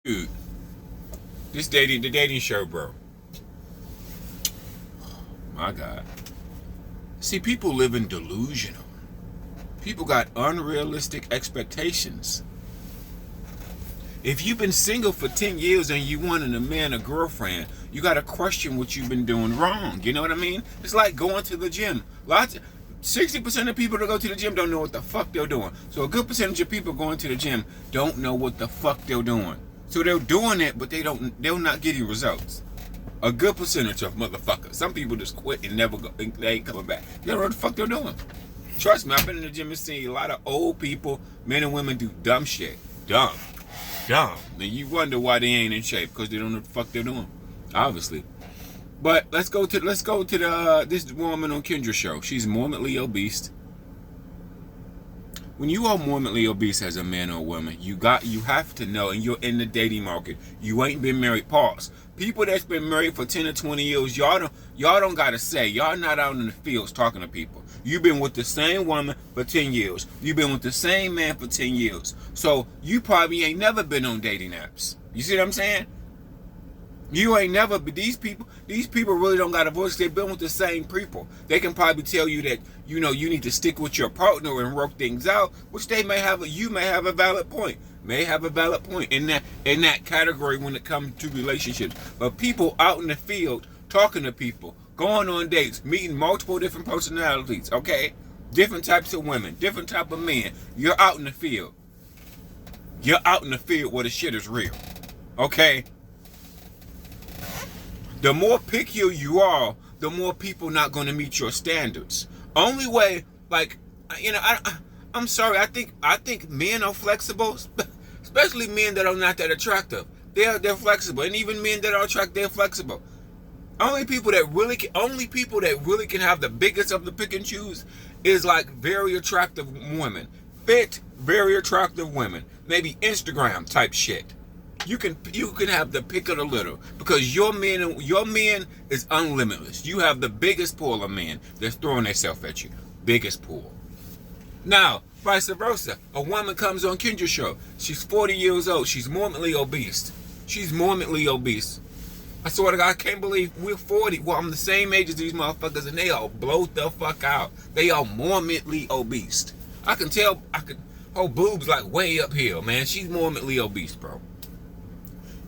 Dude, the dating show, bro. My God. See, people live in delusional. People got unrealistic expectations. If you've been single for 10 years and you wanted a man or girlfriend, you got to question what you've been doing wrong. You know what I mean? It's like going to the gym. 60% of people that go to the gym don't know what the fuck they're doing. So a good percentage of people going to the gym don't know what the fuck they're doing. So they're doing it, but they're not getting results. A good percentage of motherfuckers. Some people just quit and never go. They ain't coming back. They don't know what the fuck they're doing. Trust me, I've been in the gym and seen a lot of old people, men and women, do dumb shit. Dumb. And you wonder why they ain't in shape, because they don't know what the fuck they're doing. Obviously. But let's go to the this woman on Kendra's show. She's morbidly obese. When you are morbidly obese as a man or a woman, you have to know, and you're in the dating market, you ain't been married. Pause. People that's been married for 10 or 20 years, y'all don't gotta say. Y'all not out in the fields talking to people. You've been with the same woman for 10 years. You've been with the same man for 10 years. So you probably ain't never been on dating apps. You see what I'm saying? You ain't never, but these people really don't got a voice. They've been with the same people. They can probably tell you that, you need to stick with your partner and work things out, which you may have a valid point. May have a valid point in that category when it comes to relationships. But people out in the field talking to people, going on dates, meeting multiple different personalities, okay? Different types of women, different type of men. You're out in the field. You're out in the field where the shit is real. Okay? The more picky you are, the more people not going to meet your standards. Only way, I'm sorry, I think men are flexible, especially men that are not that attractive. They're flexible, and even men that are attractive, they're flexible. Only people that really can have the biggest of the pick and choose is like very attractive women, fit, very attractive women, maybe Instagram type shit. You can have the pick of the litter because your men is unlimitless. You have the biggest pool of men that's throwing themselves at you. Biggest pool. Now, vice versa. A woman comes on Kendra's show. She's 40 years old. She's morbidly obese. I swear to God, I can't believe we're 40. Well, I'm the same age as these motherfuckers, and they all blow the fuck out. They are morbidly obese. I can tell. Her boobs like way up here, man. She's morbidly obese, bro.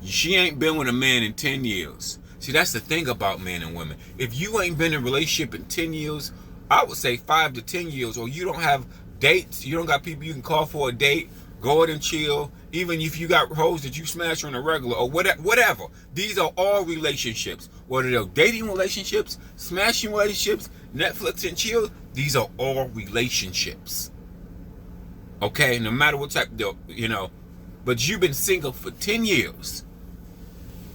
She ain't been with a man in 10 years. See, that's the thing about men and women. If you ain't been in a relationship in 10 years, I would say 5 to 10 years, or you don't have dates, you don't got people you can call for a date, go out and chill, even if you got hoes that you smash on a regular, or whatever. These are all relationships. Whether they're dating relationships, smashing relationships, Netflix and chill, these are all relationships. Okay? No matter what type, but you've been single for 10 years.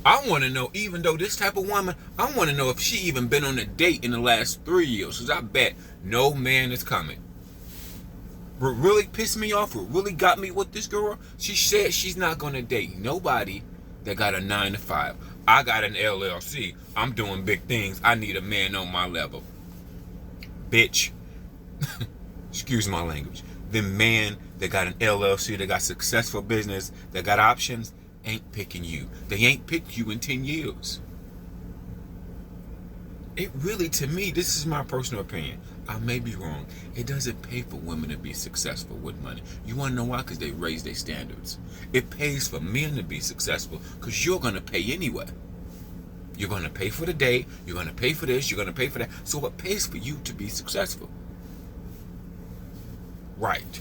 I want to know, even though this type of woman, I want to know if she even been on a date in the last 3 years. Because I bet no man is coming. What really pissed me off, what really got me with this girl, she said she's not going to date nobody that got a 9 to 5. I got an LLC. I'm doing big things. I need a man on my level. Bitch. Excuse my language. The man that got an LLC, that got successful business, that got options, ain't picking you. They ain't picked you in 10 years. It really, to me, this is my personal opinion. I may be wrong. It doesn't pay for women to be successful with money. You want to know why? Because they raise their standards. It pays for men to be successful because you're going to pay anyway. You're going to pay for the date. You're going to pay for this. You're going to pay for that. So it pays for you to be successful. Right.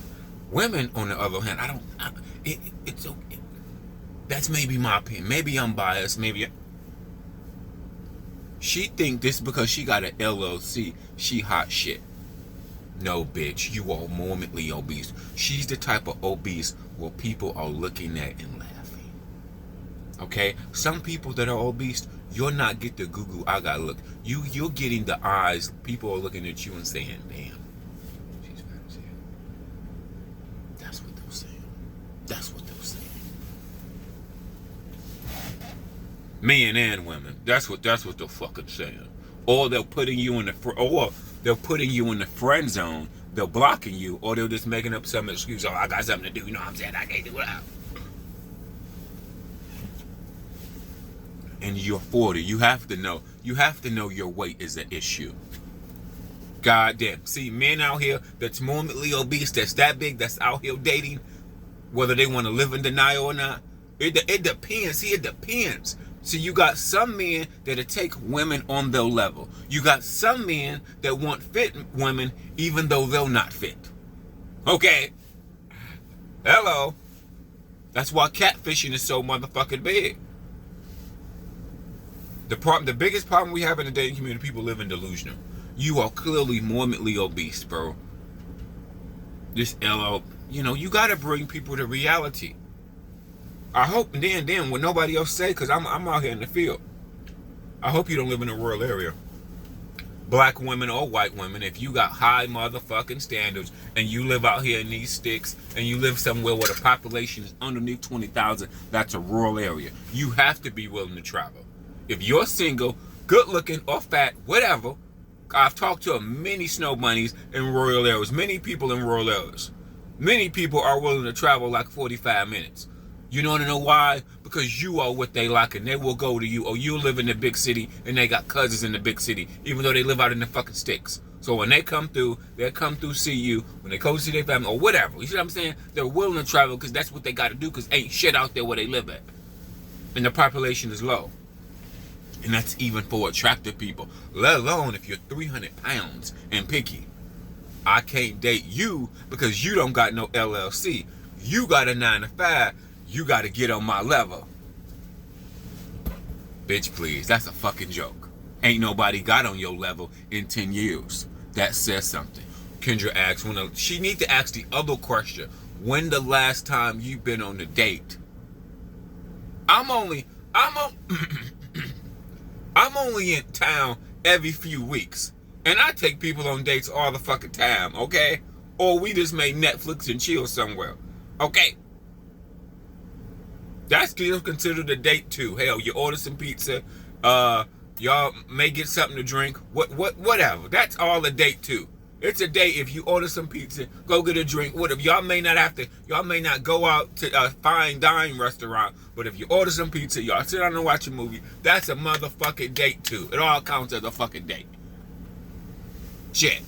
Women, on the other hand, it's okay. That's maybe my opinion. Maybe I'm biased. She think this because she got an LLC, she hot shit. No, bitch, you are morbidly obese. She's the type of obese where people are looking at and laughing. Okay? Some people that are obese, you're not get the goo-goo, I gotta look. You're getting the eyes. People are looking at you and saying, damn. That's what they're saying. Men and women. That's what they're fucking saying. Or they're putting you in the friend zone. They're blocking you, or they're just making up some excuse. Oh, I got something to do. You know what I'm saying? I can't do it out. and you're 40, you have to know your weight is an issue. God damn. See, men out here that's morbidly obese, that's that big, that's out here dating, whether they want to live in denial or not, it depends. See, it depends. See, you got some men that'll take women on their level. You got some men that want fit women even though they're not fit. Okay? Hello? That's why catfishing is so motherfucking big. The biggest problem we have in the dating community, people live in delusional. You are clearly morbidly obese, bro. This LO, you gotta bring people to reality. I hope then when nobody else say, because I'm out here in the field, I hope you don't live in a rural area. Black women or white women, if you got high motherfucking standards and you live out here in these sticks and you live somewhere where the population is underneath 20,000, that's a rural area. You have to be willing to travel. If you're single, good looking or fat, whatever, I've talked to many snow bunnies in rural areas, many people in rural areas. Many people are willing to travel like 45 minutes. You want to know why? Because you are what they like and they will go to you. Or you live in the big city and they got cousins in the big city, even though they live out in the fucking sticks. So when they come through, they'll come through see you. When they go to see their family or whatever. You see what I'm saying? They're willing to travel because that's what they got to do, because ain't shit out there where they live at. And the population is low. And that's even for attractive people. Let alone if you're 300 pounds and picky. I can't date you because you don't got no LLC. You got a 9 to 5. You got to get on my level. Bitch, please. That's a fucking joke. Ain't nobody got on your level in 10 years. That says something. Kendra asks, she need to ask the other question. When the last time you been on a date? I'm only in town every few weeks. And I take people on dates all the fucking time, okay? Or we just may Netflix and chill somewhere. Okay? That's still considered a date too. Hell, you order some pizza. Y'all may get something to drink. Whatever. That's all a date too. It's a date if you order some pizza, go get a drink. Whatever. Y'all may not go out to a fine dining restaurant, but if you order some pizza, y'all sit down and watch a movie, that's a motherfucking date too. It all counts as a fucking date. Shit.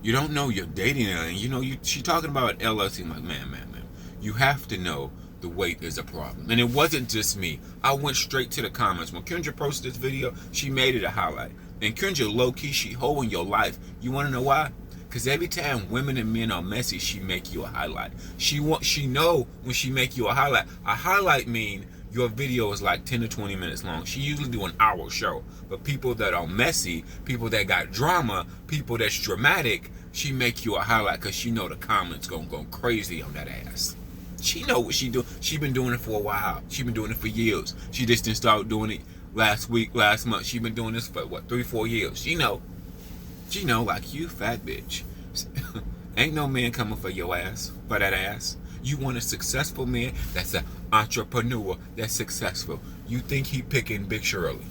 You don't know you're dating her, and she talking about LLC. I'm like, man. You have to know the weight is a problem. And it wasn't just me. I went straight to the comments. When Kendra posted this video, she made it a highlight. And Kendra, low-key, she holding your life. You want to know why? Because every time women and men are messy, she make you a highlight. She know when she make you a highlight. A highlight mean your video is like 10 to 20 minutes long. She usually do an hour show. But people that are messy, people that got drama, people that's dramatic, she make you a highlight because she know the comments gonna go crazy on that ass. She know what she do. She been doing it for a while. She been doing it for years. She just didn't start doing it last month. She been doing this for 3-4 years. She know like, you fat bitch. Ain't no man coming for your ass, for that ass. You want a successful man that's an entrepreneur, that's successful. You think he picking Big Shirley.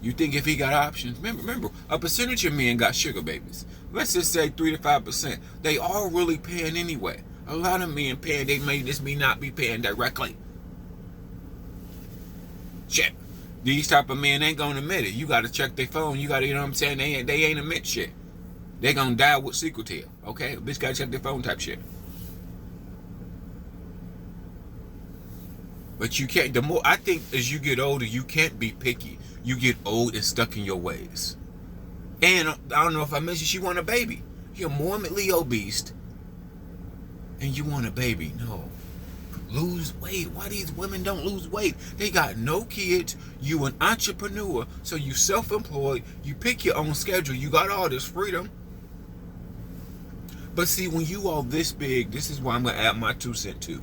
You think if he got options, remember, a percentage of men got sugar babies. Let's just say 3 to 5%. They all really paying anyway. A lot of men paying, they may just not be paying directly. Shit. These type of men ain't gonna admit it. You gotta check their phone. You gotta, you know what I'm saying? They ain't admit shit. They gonna die with secret tail. Okay? A bitch gotta check their phone type shit. But you can't, I think as you get older, you can't be picky. You get old and stuck in your ways. And I don't know if I mentioned, she want a baby. You're morbidly obese. And you want a baby. No. Lose weight. Why these women don't lose weight? They got no kids. You an entrepreneur. So you self-employed. You pick your own schedule. You got all this freedom. But see, when you are this big, this is why I'm going to add my 2 cents too.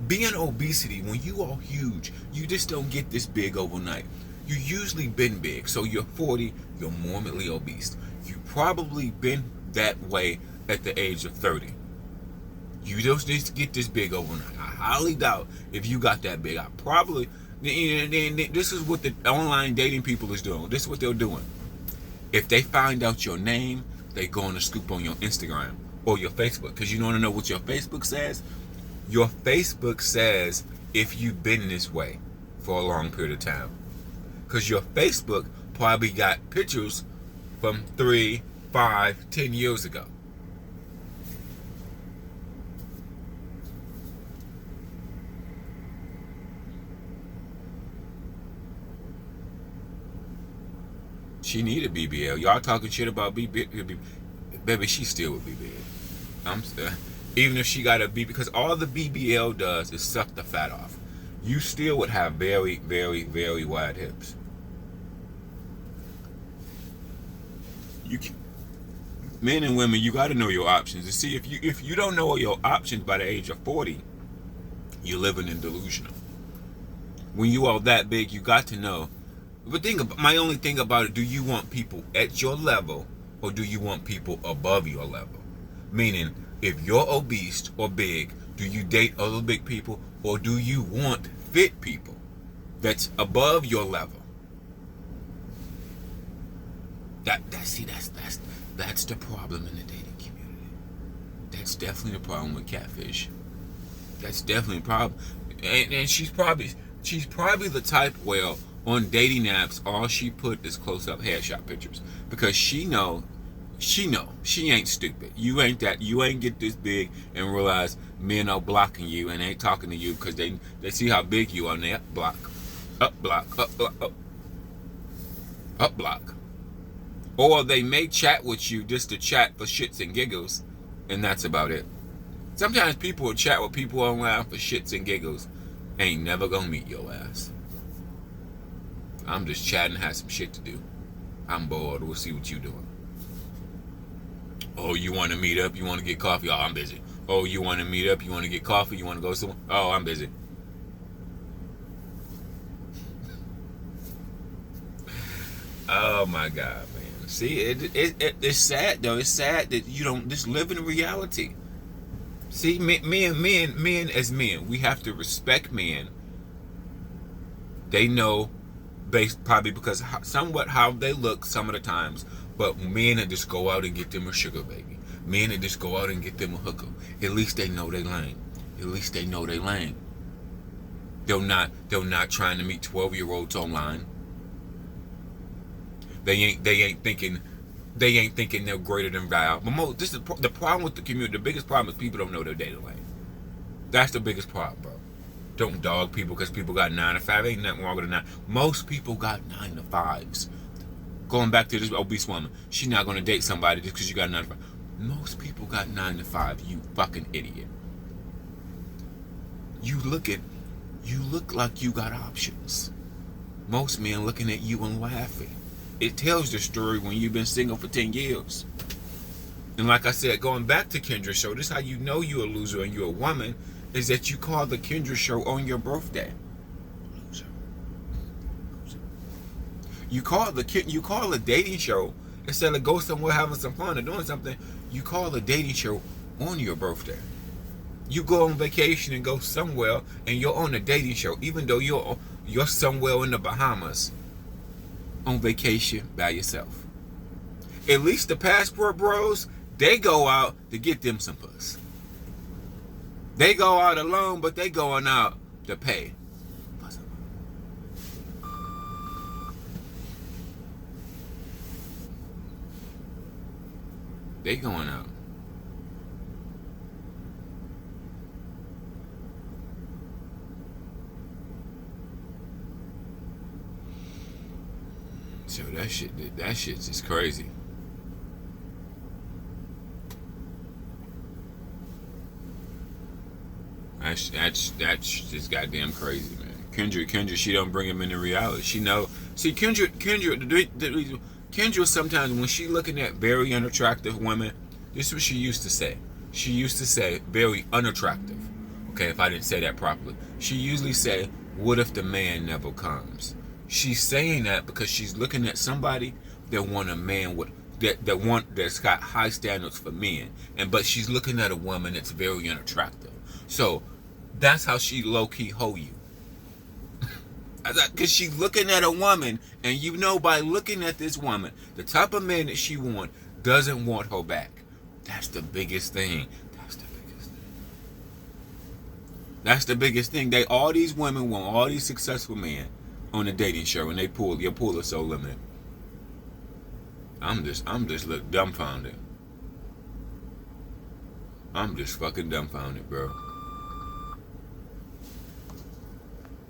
Being obesity, when you are huge, you just don't get this big overnight. You usually been big. So you're 40, you're morbidly obese. You probably been that way at the age of 30. You just get this big overnight. I highly doubt if you got that big. I probably, this is what the online dating people is doing. This is what they're doing. If they find out your name, they going to scoop on your Instagram. or your Facebook. Because you want to know what your Facebook says? Your Facebook says if you've been this way for a long period of time. Because your Facebook probably got pictures from 3, 5, 10 years ago. She need a BBL. Y'all talking shit about BBL. Baby, she still would be big. I'm still, even if she got a BBL, because all the BBL does is suck the fat off. You still would have very, very, very wide hips. You can, men and women, you got to know your options. And see, if you don't know your options by the age of 40, you're living in delusional. When you are that big, you got to know. But my only thing about it, do you want people at your level or do you want people above your level? Meaning, if you're obese or big, do you date other big people or do you want fit people that's above your level? That's the problem in the dating community. That's definitely the problem with catfish. That's definitely a problem. And she's probably the type, well, on dating apps, all she put is close-up headshot pictures because she ain't stupid. You ain't get this big and realize men are blocking you and ain't talking to you because they see how big you are and they up block, or they may chat with you just to chat for shits and giggles, and that's about it. Sometimes people will chat with people online for shits and giggles, ain't never gonna meet your ass. I'm just chatting, have some shit to do. I'm bored. We'll see what you doing. Oh, you want to meet up? You want to get coffee? Oh, I'm busy. Oh, you want to meet up? You want to get coffee? You want to go somewhere? Oh, I'm busy. Oh my God, man. See, it's sad though. It's sad that you don't just live in reality. See, men as men, we have to respect men. They know, based probably because somewhat how they look some of the times, but men that just go out and get them a sugar baby, men that just go out and get them a hooker. At least they know they lane. At least they know they lane. They're not trying to meet 12-year-olds online. They ain't thinking they're greater than Val. But this is the problem with the community. The biggest problem is people don't know their data lane. That's the biggest problem, bro. Don't dog people because people got 9 to 5. Ain't nothing wrong with a 9. Most people got 9 to 5s. Going back to this obese woman, she's not going to date somebody just because you got 9 to 5. Most people got 9 to 5. You fucking idiot. You look like you got options. Most men looking at you and laughing. It tells the story when you've been single for 10 years. And like I said, going back to Kendra's show, this is how you know you're a loser and you're a woman, is that you call the Kendra show on your birthday. Loser. You call a dating show instead of go somewhere having some fun or doing something. You call a dating show on your birthday. You go on vacation and go somewhere and you're on a dating show, even though you're somewhere in the Bahamas on vacation by yourself. At least the passport bros, they go out to get them some puss. They go out alone, but they going out to pay. They going out. So that shit's just crazy. That's just goddamn crazy, man. Kendra, she don't bring him into reality. She know. See, Kendra sometimes when she looking at very unattractive women, this is what she used to say. She used to say very unattractive. Okay, if I didn't say that properly, she usually say, "What if the man never comes?" She's saying that because she's looking at somebody that want a man with that's got high standards for men, but she's looking at a woman that's very unattractive. So that's how she low-key hoe you. Because she's looking at a woman, and you know by looking at this woman, the type of man that she wants doesn't want her back. That's the biggest thing. That's the biggest thing. That's the biggest thing. All these women want all these successful men on the dating show, and your pool is so limited. I'm just look dumbfounded. I'm just fucking dumbfounded, bro.